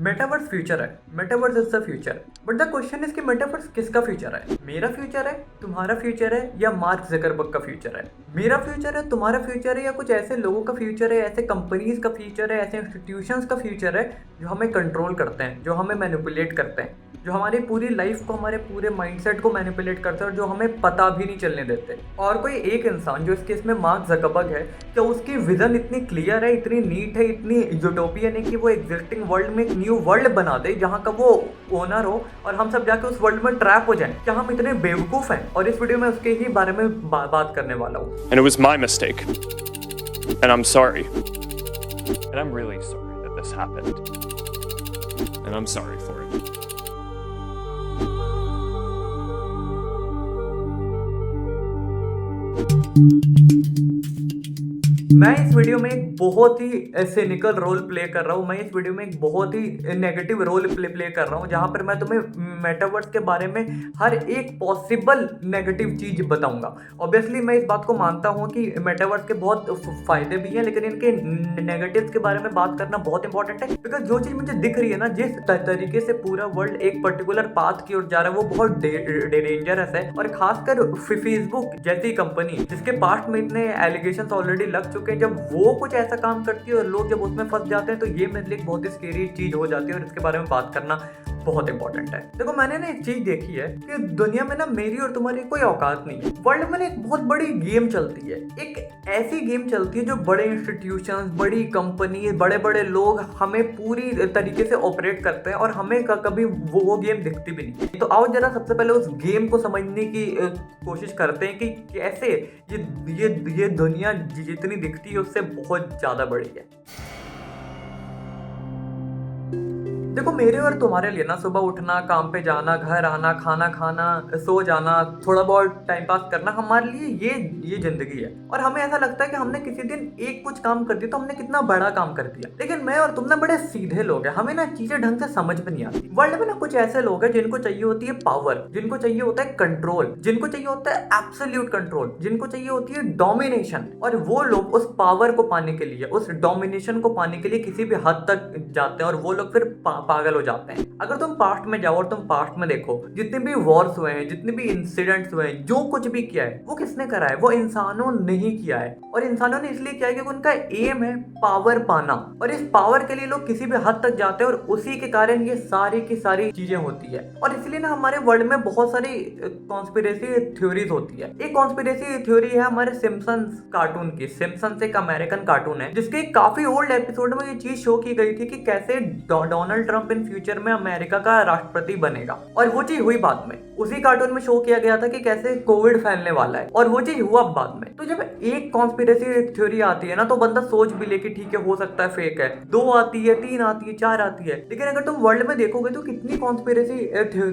Metaverse future है, metaverse is the future. But the question is कि metaverse किसका future है? मेरा फ्यूचर है, तुम्हारा फ्यूचर है, या मार्क जकरबर्ग का फ्यूचर है? मेरा फ्यूचर है, तुम्हारा फ्यूचर है, या कुछ ऐसे लोगों का फ्यूचर है, ऐसे कंपनीज का फ्यूचर है, ऐसे इंस्टीट्यूशंस का फ्यूचर है जो हमें कंट्रोल करते हैं, जो हमें मैनिपुलेट करते हैं, जो हमारी पूरी लाइफ को, हमारे पूरे माइंडसेट को मैनिपुलेट करते हैं और जो हमें पता भी नहीं चलने देते। और कोई एक इंसान, जो इस केस में मार्क जकरबर्ग है, क्या उसकी विजन इतनी क्लियर है, इतनी नीट है, इतनी यूटोपियन है कि वो एग्जिस्टिंग वर्ल्ड में एक न्यू वर्ल्ड बना दे जहाँ का वो ओनर हो और हम सब जाके उस वर्ल्ड में ट्रैप हो जाएं? क्या हम इतने बेवकूफ़ हैं? और इस वीडियो में उसके ही बारे में बात करने वाला हूँ। And it was my mistake. And I'm sorry. And I'm really sorry that this happened. And I'm sorry for it. मैं इस वीडियो में एक बहुत ही सिनिकल रोल प्ले कर रहा हूँ। मैं इस वीडियो में एक बहुत ही नेगेटिव रोल प्ले कर रहा हूँ, जहाँ पर मैं तुम्हें मेटावर्स के बारे में हर एक पॉसिबल नेगेटिव चीज बताऊंगा। ऑब्वियसली मैं इस बात को मानता हूँ कि मेटावर्स के बहुत फायदे भी हैं, लेकिन इनके नेगेटिव्स के बारे में बात करना बहुत इंपॉर्टेंट है। बिकॉज जो चीज मुझे दिख रही है ना, जिस तरीके से पूरा वर्ल्ड एक पर्टिकुलर पाथ की ओर जा रहा है, वो बहुत डेंजरस है। और खासकर फेसबुक जैसी कंपनी, जिसके पास्ट में इतने एलिगेशंस ऑलरेडी लग चुके हैं, जब वो कुछ ऐसा काम करती है और लोग जब उसमें फंस जाते हैं, तो ये मेरे लिए एक बहुत ही स्केरी चीज हो जाती है और इसके बारे में बात करना बहुत इंपॉर्टेंट है। देखो, मैंने ना एक चीज देखी है कि दुनिया में ना मेरी और तुम्हारी कोई औकात नहीं है। वर्ल्ड में एक बहुत बड़ी गेम चलती है, एक ऐसी गेम चलती है जो बड़े इंस्टीट्यूशंस, बड़ी कंपनी, बड़े बड़े लोग हमें पूरी तरीके से ऑपरेट करते हैं और हमें कभी वो गेम दिखती भी नहीं। तो आओ जरा सबसे पहले उस गेम को समझने की कोशिश करते हैं कि कैसे ये दुनिया जितनी दिखती है उससे बहुत ज्यादा बड़ी है। देखो, मेरे और तुम्हारे लिए ना सुबह उठना, काम पे जाना, घर आना, खाना खाना, सो जाना, थोड़ा बहुत टाइम पास करना, हमारे लिए ये जिंदगी है। और हमें ऐसा लगता है कि हमने किसी दिन एक कुछ काम कर दिया तो हमने कितना बड़ा काम कर दिया। लेकिन मैं और तुम ना बड़े सीधे लोग हैं, हमें ना चीजें ढंग से समझ में नहीं आती। वर्ल्ड में ना कुछ ऐसे लोग हैं जिनको चाहिए होती है पावर, जिनको चाहिए होता है कंट्रोल, जिनको चाहिए होता है एब्सोल्यूट कंट्रोल, जिनको चाहिए होती है डोमिनेशन। और वो लोग उस पावर को पाने के लिए, उस डोमिनेशन को पाने के लिए किसी भी हद तक जाते हैं और वो लोग फिर पागल हो जाते हैं। अगर तुम पास्ट में जाओ और तुम पास्ट में देखो, जितने भी वॉर्स हुए हैं, जितने भी इंसिडेंट्स हुए हैं, जो कुछ भी किया है, वो किसने करा है? वो इंसानों ने ही किया है। और इंसानों ने इसलिए किया है क्योंकि उनका एम है पावर पाना, और इस पावर के लिए लोग किसी भी हद तक जाते हैं और उसी के कारण ये सारी की सारी चीजें होती है। और इसलिए ना हमारे वर्ल्ड में बहुत सारी कॉन्स्पिरेसी थ्योरीज होती है। एक कॉन्स्पिरेसी थ्योरी है हमारे सिम्पसन्स कार्टून की। सिम्पसन्स एक अमेरिकन कार्टून है, जिसके काफी ओल्ड एपिसोड में ये चीज शो की गई थी कि कैसे डोनाल्ड ट्रंप इन फ्यूचर में अमेरिका का राष्ट्रपति बनेगा। और वो चीज हुई बाद में। उसी कार्टून में शो किया गया था कि कैसे कोविड फैलने वाला है, और वो चीज हुआ बाद में। तो जब एक कॉन्स्पिरेसी थ्योरी आती है ना, तो बंदा सोच भी ले कि ठीक है, हो सकता है फेक है, 2 आती है, 3 आती है, 4 आती है। लेकिन अगर तुम वर्ल्ड में देखोगे तो कितनी कॉन्स्पिरेसी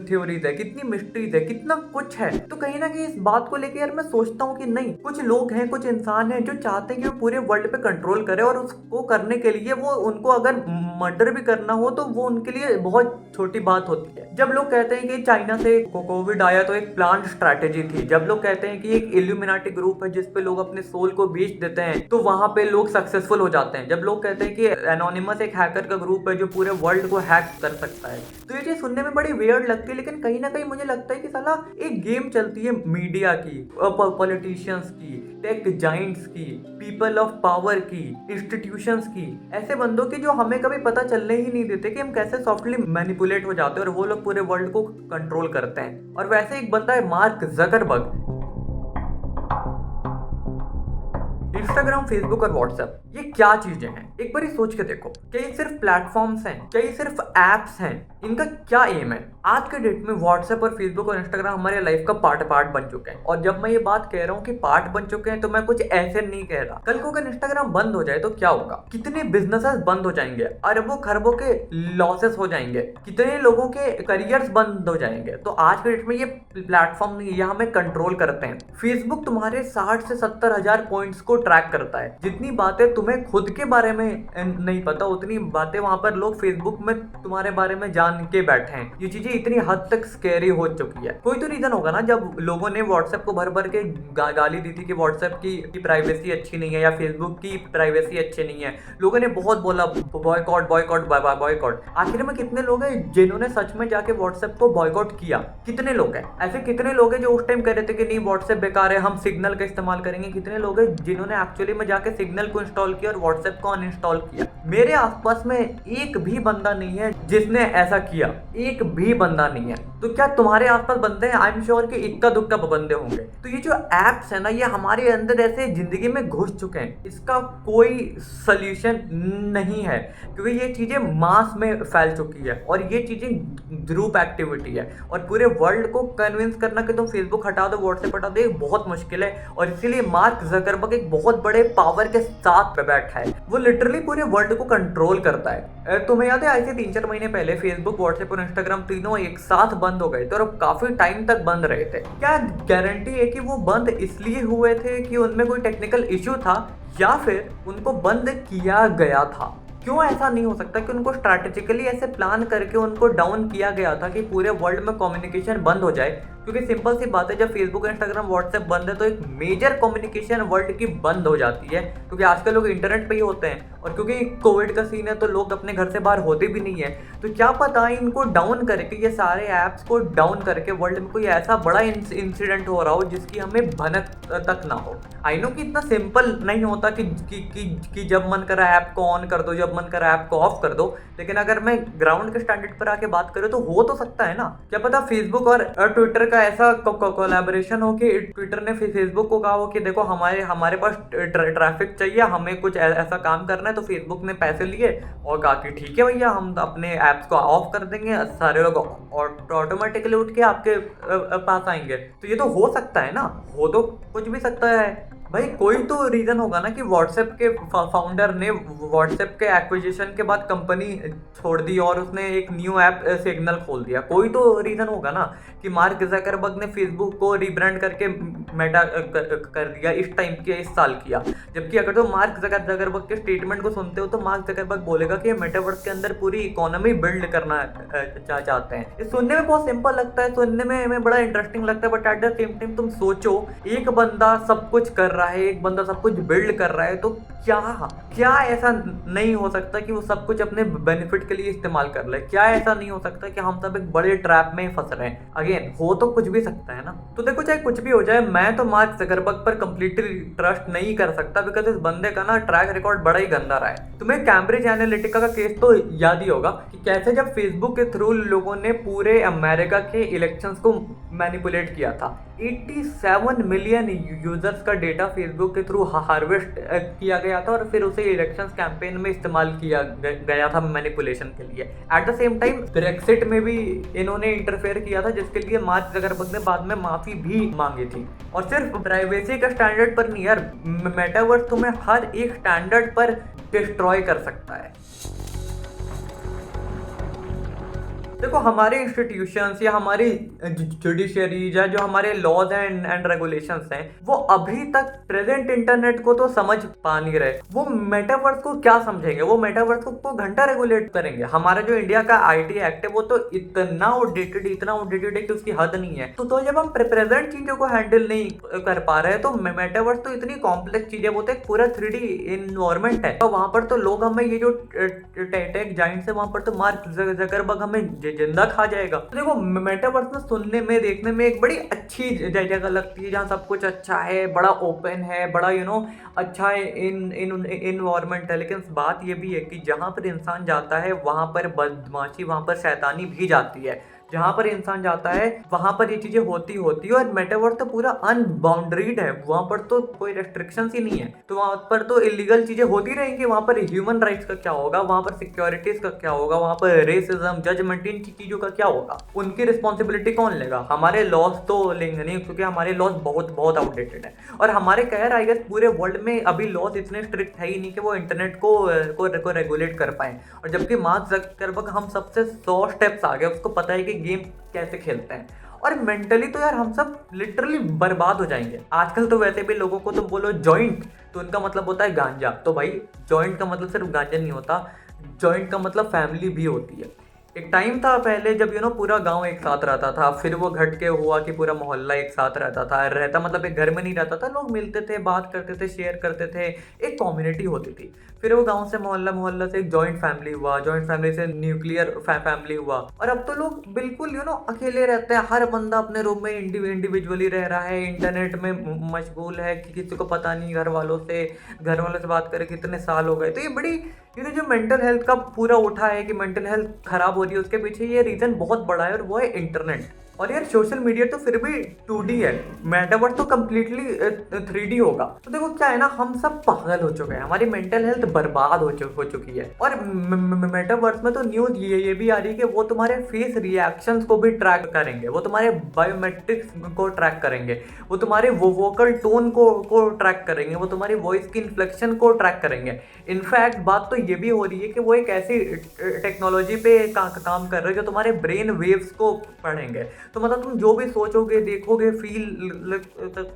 थ्योरीज है, कितनी मिस्ट्रीज है, कितना कुछ है। तो कहीं ना कहीं इस बात को लेकर यार मैं सोचता हूँ कि नहीं, कुछ लोग हैं, कुछ इंसान हैं जो चाहते हैं कि वो पूरे वर्ल्ड पे कंट्रोल करे, और उसको करने के लिए वो उनको अगर मर्डर भी करना हो तो वो उनके लिए बहुत छोटी बात होती है। जब लोग कहते हैं कि चाइना से कोविड आया तो एक प्लान स्ट्रैटेजी थी, जब लोग कहते हैं कि एक इल्यूमिनाटी ग्रुप है जिसपे लोग अपने सोल को बेच देते हैं तो वहां पे लोग सक्सेसफुल हो जाते हैं, जब लोग कहते हैं कि एनोनिमस एक हैकर का ग्रुप है जो पूरे वर्ल्ड को हैक कर सकता है, तो ये चीज सुनने में बड़ी वियर्ड लगती है। लेकिन कहीं ना कहीं मुझे लगता है कि साला एक गेम चलती है मीडिया की, पॉलिटिशियंस की, टेक जाइंट्स की, पीपल ऑफ पावर की, इंस्टीट्यूशंस की, ऐसे बंदों की जो हमें कभी पता चलने ही नहीं देते कि हम कैसे सॉफ्टली मैनिपुलेट हो जाते हैं और वो लोग पूरे वर्ल्ड को कंट्रोल करते हैं। और वैसे एक बंदा है मार्क जकरबर्ग। इंस्टाग्राम, फेसबुक और व्हाट्सएप, ये क्या चीजें हैं? एक बार सोच के देखो, क्या ये सिर्फ प्लेटफॉर्म्स हैं? क्या ये सिर्फ एप्स हैं? इनका क्या एम है? आज के डेट में व्हाट्सएप और फेसबुक और इंस्टाग्राम हमारे लाइफ का पार्ट बन चुके हैं। और जब मैं ये बात कह रहा हूँ कि पार्ट बन चुके हैं, तो मैं कुछ ऐसे नहीं कह रहा। कल को अगर इंस्टाग्राम बंद हो जाए तो क्या होगा? कितने बिजनेसेस बंद हो जाएंगे, अरबों खरबों के लॉसेस हो जाएंगे, कितने लोगों के करियर्स बंद हो जाएंगे। तो आज के डेट में ये प्लेटफॉर्म नहीं है, ये हमें कंट्रोल करते हैं। फेसबुक तुम्हारे 60 से 70 हजार पॉइंट्स को ट्रैक करता है। जितनी बातें तुम्हें खुद के बारे में नहीं पता उतनी बातें वहां पर लोग फेसबुक में तुम्हारे बारे में जान के बैठे हैं। ये चीजें इतनी हद तक स्कैरी हो चुकी है। कोई तो रीजन होगा ना जब लोगों ने व्हाट्सएप को भर भर के गाली दी थी कि व्हाट्सएप की प्राइवेसी अच्छी नहीं है या फेसबुक की प्राइवेसी अच्छी नहीं है। लोगों ने बहुत बोला बॉयकॉट बॉयकॉट बॉयकॉट। आखिर में कितने लोग हैं जिन्होंने सच में जाके व्हाट्सएप को बॉयकॉट किया? कितने लोग हैं ऐसे? कितने लोग हैं जो उस टाइम कह रहे थे कि नहीं व्हाट्सएप बेकार है, हम सिग्नल का इस्तेमाल करेंगे? कितने लोग हैं जिन्होंने एक्चुअली में जाके सिग्नल को इंस्टॉल किया और व्हाट्सएप को अनइंस्टॉल किया? मेरे आसपास में एक भी बंदा नहीं है जिसने ऐसा किया, एक भी बंदा नहीं है। तो क्या तुम्हारे आसपास बंदे हैं? आई एम श्योर कि इक्का दुक्का बंदे होंगे। तो ये जो एप्स है ना, ये हमारे अंदर ऐसे जिंदगी में घुस चुके हैं, इसका कोई सोल्यूशन नहीं है क्योंकि ये चीजें मास में फैल चुकी है और ये चीजें ग्रुप एक्टिविटी है और पूरे वर्ल्ड को कन्विंस करना कि तुम फेसबुक हटा दो, व्हाट्सएप हटा दो, ये बहुत मुश्किल है। और इसीलिए मार्क जकरबर्ग एक बहुत बड़े पावर के साथ पे बैठा है, वो लिटरली पूरे वर्ल्ड को कंट्रोल करता है। तुम्हें याद है आज से 3-4 महीने पहले फेसबुक, व्हाट्सएप और इंस्टाग्राम तीनों एक साथ बंद हो गए थे और काफी टाइम तक बंद रहे थे। क्या गारंटी है कि वो बंद इसलिए हुए थे कि उनमें कोई टेक्निकल इश्यू था या फिर उनको बंद किया गया था? क्यों ऐसा नहीं हो सकता कि उनको स्ट्रैटेजिकली ऐसे प्लान करके उनको डाउन किया गया था कि पूरे वर्ल्ड में कम्युनिकेशन बंद हो जाए? क्योंकि सिंपल सी बात है, जब फेसबुक, इंस्टाग्राम, व्हाट्सएप बंद है तो एक मेजर कम्युनिकेशन वर्ल्ड की बंद हो जाती है क्योंकि आजकल लोग इंटरनेट पे ही होते हैं और क्योंकि कोविड का सीन है तो लोग अपने घर से बाहर होते भी नहीं है। तो क्या पता इनको डाउन करके, ये सारे ऐप्स को डाउन करके वर्ल्ड में कोई ऐसा बड़ा इंसिडेंट हो रहा हो जिसकी हमें भनक तक ना हो। आई नो कि इतना सिंपल नहीं होता कि जब मन करा ऐप को ऑन कर दो, जब मन करा ऐप को ऑफ कर दो, लेकिन अगर मैं ग्राउंड के स्टैंडर्ड पर आके बात करूँ तो हो तो सकता है ना। क्या पता फेसबुक और ट्विटर का ऐसा कोलैबोरेशन हो कि ट्विटर ने फेसबुक को कहा हो कि देखो हमारे पास ट्रैफिक चाहिए, हमें कुछ ऐसा काम करना है, तो फेसबुक ने पैसे लिए और कहा कि ठीक है भैया, हम अपने ऐप्स को ऑफ कर देंगे, सारे लोग ऑटोमेटिकली उठ के आपके पास आएंगे। तो ये तो हो सकता है ना, हो तो कुछ भी सकता है भाई। कोई तो रीजन होगा ना कि व्हाट्सएप के फाउंडर ने व्हाट्सएप के एक्विजिशन के बाद कंपनी छोड़ दी और उसने एक न्यू ऐप सिग्नल खोल दिया। कोई तो रीजन होगा ना कि मार्क जकरबर्ग ने फेसबुक को रीब्रांड करके मेटा कर दिया, इस टाइम के इस साल किया। जबकि अगर तो मार्क जकरबर्ग के स्टेटमेंट को सुनते हो तो मार्क जकरबर्ग बोलेगा कि मेटावर्स के अंदर पूरी इकोनॉमी बिल्ड करना चाहते हैं। ये सुनने में बहुत सिंपल लगता है, सुनने में हमें बड़ा इंटरेस्टिंग लगता है, but at the same time तुम सोचो, एक बंदा सब कुछ कर रहा है, एक बंदा सब कुछ बिल्ड कर रहा है, तो क्या ऐसा नहीं हो सकता कि वो सब कुछ अपने बेनिफिट के लिए इस्तेमाल कर ले? क्या ऐसा नहीं हो सकता कि हम सब एक बड़े ट्रैप में फंस रहे हैं? अगेन, हो तो कुछ भी सकता है ना। तो देखो, चाहे कुछ भी हो जाए, मैं तो मार्क जकरबर्ग पर कंप्लीटली ट्रस्ट नहीं कर सकता बिकॉज इस बंदे का ना ट्रैक रिकॉर्ड बड़ा ही गंदा रहा है। तुम्हें कैम्ब्रिज एनालिटिका का केस तो याद ही होगा कि कैसे जब फेसबुक के थ्रू लोगों ने पूरे अमेरिका के इलेक्शंस को मैनिपुलेट किया था। 87 मिलियन यूजर्स का डेटा फेसबुक के थ्रू हार्वेस्ट किया गया था और फिर उसे इलेक्शंस कैंपेन में इस्तेमाल किया गया था मैनिपुलेशन के लिए। At the same time Brexit में भी इन्होंने इंटरफेयर किया था, जिसके लिए मार्क जकरबर्ग ने बाद में माफी भी मांगी थी। और सिर्फ प्राइवेसी का स्टैंडर्ड पर नहीं यार, मेटावर्स तुम्हें हर एक स्टैंडर्ड पर डिस्ट्रॉय कर सकता है। देखो, हमारे इंस्टीट्यूशंस या हमारी जुडिशरी या जो हमारे लॉज एंड रेगुलेशंस हैं, वो अभी तक प्रेजेंट इंटरनेट को तो समझ पा नहीं रहे। वो मेटावर्स को क्या समझेंगे? वो मेटावर्स को घंटा रेगुलेट करेंगे। हमारा जो इंडिया का आईटी एक्ट है वो तो इतना आउटडेटेड है कि उसकी हद नहीं है। तो जब हम प्रेजेंट चीजों को हैंडल नहीं कर पा रहे हैं तो मेटावर्स तो इतनी कॉम्प्लेक्स चीज है, वो तो एक पूरा 3D इन्वायरमेंट है। तो वहां पर तो लोग हमें, ये जो टेक जाइंट्स है, वहां पर तो मार्क जकरबर्ग हमें जिंदा खा जाएगा। तो देखो, मेटावर्स में सुनने में, देखने में एक बड़ी अच्छी जगह लगती है जहाँ सब कुछ अच्छा है, बड़ा ओपन है, बड़ा अच्छा इन्वायरमेंट है। लेकिन बात ये भी है कि जहाँ पर इंसान जाता है वहाँ पर बदमाशी, वहाँ पर शैतानी भी जाती है। जहाँ पर इंसान जाता है वहाँ पर ये चीजें होती है। और मेटावर्स तो पूरा अनबाउंड्रीड है, वहाँ पर तो कोई रेस्ट्रिक्शंस ही नहीं है। तो वहाँ पर तो इलीगल चीजें होती रहेंगी। वहाँ पर ह्यूमन राइट्स का क्या होगा, वहाँ पर सिक्योरिटीज का क्या होगा, वहाँ पर रेसिज्म, जजमेंट, इन चीजों का क्या होगा? उनकी रिस्पॉन्सिबिलिटी कौन लेगा? हमारे लॉज तो लेंगे नहीं, क्योंकि हमारे लॉज बहुत आउटडेटेड है। और हमारे खैर आई गेस पूरे वर्ल्ड में अभी लॉज इतने स्ट्रिक्ट है ही नहीं कि वो इंटरनेट को रेगुलेट कर पाए। और जबकि मार्क जकरबर्ग हम सबसे 100 स्टेप्स आगे, उसको पता है कि गेम कैसे खेलते हैं। और मेंटली तो यार हम सब लिटरली बर्बाद हो जाएंगे। आजकल तो वैसे भी लोगों को तुम बोलो जॉइंट तो उनका मतलब होता है गांजा। तो भाई जॉइंट का मतलब सिर्फ गांजा नहीं होता, जॉइंट का मतलब फैमिली भी होती है। एक टाइम था पहले जब पूरा गांव एक साथ रहता था, फिर वो घट के हुआ कि पूरा मोहल्ला एक साथ रहता था। रहता मतलब एक घर में नहीं रहता था, लोग मिलते थे, बात करते थे, शेयर करते थे, एक कम्युनिटी होती थी। फिर वो गांव से मोहल्ला, मोहल्ला से एक जॉइंट फैमिली हुआ, जॉइंट फैमिली से न्यूक्लियर फैमिली हुआ। और अब तो लोग बिल्कुल अकेले रहते हैं। हर बंदा अपने रूम में इंडिविजुअली रह रहा है, इंटरनेट में मशगूल है कि किसी को पता नहीं घर वालों से बात करे कितने साल हो गए। तो ये बड़ी जो मेंटल हेल्थ का पूरा उठा है कि मेंटल हेल्थ खराब हो रही है, उसके पीछे ये रीजन बहुत बड़ा है और वो है इंटरनेट। और यार सोशल मीडिया तो फिर भी 2D है, मेटावर्स तो कम्प्लीटली 3D होगा। तो देखो क्या है ना, हम सब पागल हो चुके हैं, हमारी मेंटल हेल्थ बर्बाद हो चुकी है। और मेटावर्स में तो न्यूज ये भी आ रही है कि वो तुम्हारे फेस रिएक्शंस को भी ट्रैक करेंगे, वो तुम्हारे बायोमेट्रिक्स को ट्रैक करेंगे, वो तुम्हारे वोकल टोन को ट्रैक करेंगे, वो तुम्हारी वॉइस की इन्फ्लेक्शन को ट्रैक करेंगे। इनफैक्ट बात तो ये भी हो रही है कि वो एक ऐसी टेक्नोलॉजी पे काम कर रहे हैं जो तुम्हारे ब्रेन वेव्स को पढ़ेंगे। तो मतलब तुम जो भी सोचोगे, देखोगे, फील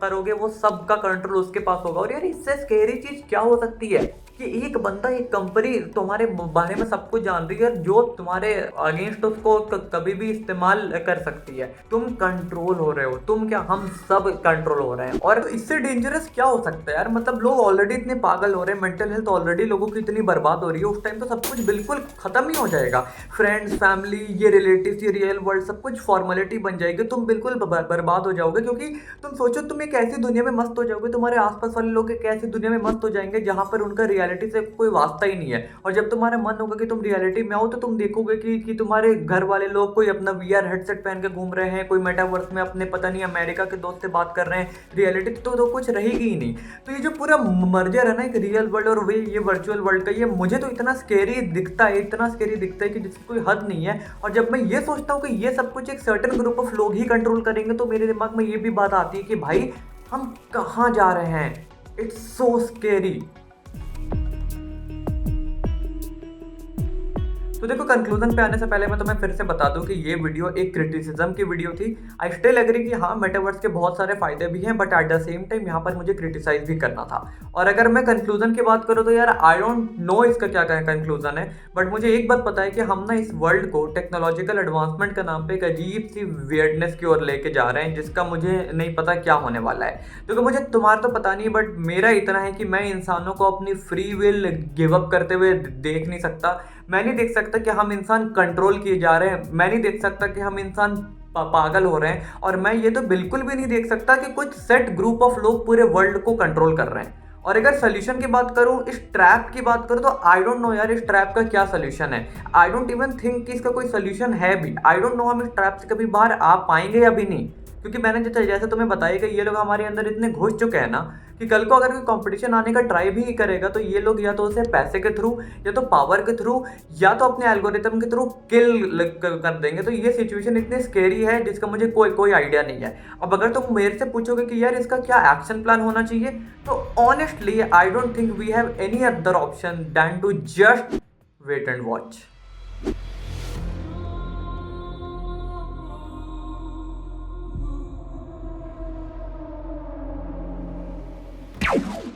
करोगे, वो सब का कंट्रोल उसके पास होगा। और यार इससे स्कैरी चीज क्या हो सकती है कि एक बंदा, एक कंपनी तुम्हारे बारे में सब कुछ जान रही है, जो तुम्हारे अगेंस्ट उसको कभी भी इस्तेमाल कर सकती है। तुम कंट्रोल हो रहे हो, तुम क्या, हम सब कंट्रोल हो रहे हैं। और इससे डेंजरस क्या हो सकता है यार, मतलब लोग ऑलरेडी इतने पागल हो रहे हैं, मेंटल हेल्थ ऑलरेडी लोगों की इतनी बर्बाद हो रही है, उस टाइम तो सब कुछ बिल्कुल खत्म ही हो जाएगा। फ्रेंड्स, फैमिली, ये रिलेटिव्स, ये रियल वर्ल्ड, सब कुछ फॉर्मेलिटी बन जाएगी। तुम बिल्कुल बर्बाद हो जाओगे, क्योंकि तुम सोचो तुम एक ऐसी दुनिया में मस्त हो जाओगे, तुम्हारे आसपास वाले लोग एक ऐसी दुनिया में मस्त हो जाएंगे जहां पर उनका रियलिटी से कोई वास्ता ही नहीं है। और जब तुम्हारा मन होगा कि तुम रियलिटी में आओ, तो तुम देखोगे कि तुम्हारे घर वाले लोग कोई अपना VR हेडसेट पहन के घूम रहे हैं, कोई मेटावर्स में अपने पता नहीं अमेरिका के दोस्त से बात कर रहे हैं। रियलिटी तो कुछ रहेगी ही नहीं। तो ये जो पूरा मर्जर है ना, एक रियल वर्ल्ड और ये वर्चुअल वर्ल्ड का, ये मुझे तो इतना स्केरी दिखता है, इतना स्केरी दिखता है कि जिसकी कोई हद नहीं है। और जब मैं ये सोचता हूँ कि ये सब कुछ एक सर्टेन ग्रुप ऑफ लोग ही कंट्रोल करेंगे, तो मेरे दिमाग में ये भी बात आती है कि भाई हम कहाँ जा रहे हैं। It's so scary. तो देखो, कंक्लूजन पे आने से पहले मैं तुम्हें फिर से बता दूं कि ये वीडियो एक क्रिटिसिज्म की वीडियो थी। आई स्टिल एग्री कि हाँ, मेटावर्स के बहुत सारे फायदे भी हैं, but at the same time यहाँ पर मुझे क्रिटिसाइज भी करना था। और अगर मैं कंक्लूजन की बात करूँ तो यार आई डोंट नो इसका क्या कंक्लूजन है, बट मुझे एक बात पता है कि हम ना इस वर्ल्ड को टेक्नोलॉजिकल एडवांसमेंट के नाम पे एक अजीब सी वियर्डनेस की ओर लेके जा रहे हैं, जिसका मुझे नहीं पता क्या होने वाला है। क्योंकि मुझे तुम्हारा तो पता नहीं, बट मेरा इतना है कि मैं इंसानों को अपनी फ्री विल गिव अप करते हुए देख नहीं सकता। मैं नहीं देख सकता कि हम इंसान कंट्रोल किए जा रहे हैं, मैं नहीं देख सकता कि हम इंसान पागल हो रहे हैं, और मैं ये तो बिल्कुल भी नहीं देख सकता कि कुछ सेट ग्रुप ऑफ लोग पूरे वर्ल्ड को कंट्रोल कर रहे हैं। और अगर सोल्यूशन की बात करूं, इस ट्रैप की बात करूं, तो आई डोंट नो यार इस ट्रैप का क्या सोल्यूशन है। आई डोंट इवन थिंक कि इसका कोई सोल्यूशन है भी। आई डोंट नो हम इस ट्रैप से कभी बाहर आ पाएंगे या भी नहीं। क्योंकि मैंने जैसे तुम्हें बताया कि ये लोग हमारे अंदर इतने घुस चुके हैं ना, कि कल को अगर कोई कंपटीशन आने का ट्राई भी करेगा, तो ये लोग या तो उसे पैसे के थ्रू, या तो पावर के थ्रू, या तो अपने एल्गोरिथम के थ्रू किल कर देंगे। तो ये सिचुएशन इतनी स्केरी है जिसका मुझे कोई आइडिया नहीं है। अब अगर तुम मेरे से पूछोगे कि यार इसका क्या एक्शन प्लान होना चाहिए, तो honestly I don't think we have any other option than to just wait and watch.